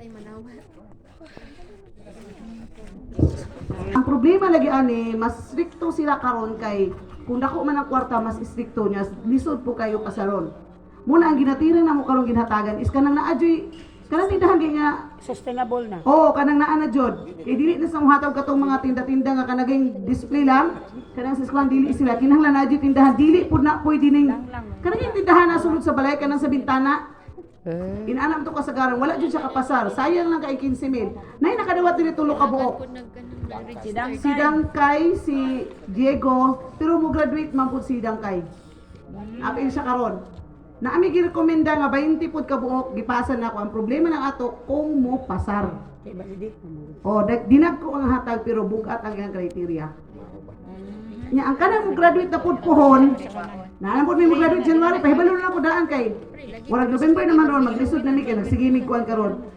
tay manawa. Ang problema lagi ani, mas stricto sila karon kay kung dako man ang kwarta mas stricto niya, lisod po kayo pasaron. Muna ang ginatira na mo karon ginhatagan is kanang naadyoy kanang tindahan di nga Sustainable na. oo kanang naa na jud. Kay dili na sa muhatag katong mga tinda-tinda nga kanaging display lang. Kanang sa sklang dili sila kinahanglan na adyoy tindahan dili pud na pwede ning kanang tindahan na sulod sa balay kanang sa bintana. Inanam to kasagaran wala jud siya kapasar. Sayang lang kay 15,000. Nay nakadawat dili tulo ka buok. Pud nag-register. Si Dangkay, si Diego, pero mo graduate man pud si Dangkay. Apil siya karon. Na ami girekomenda nga 20 pud ka buok gipasan nako. Ang problema ng ato kung mo pasar. O dinag ko ang hatag pero bugat ang iyang kriteria. Nya ang kanang mo graduate na pud pohon. Na pud mo graduate January pahibalo na ko daan kay. Warag November naman ron maglisod na mi kay nagsigimig kuan karon.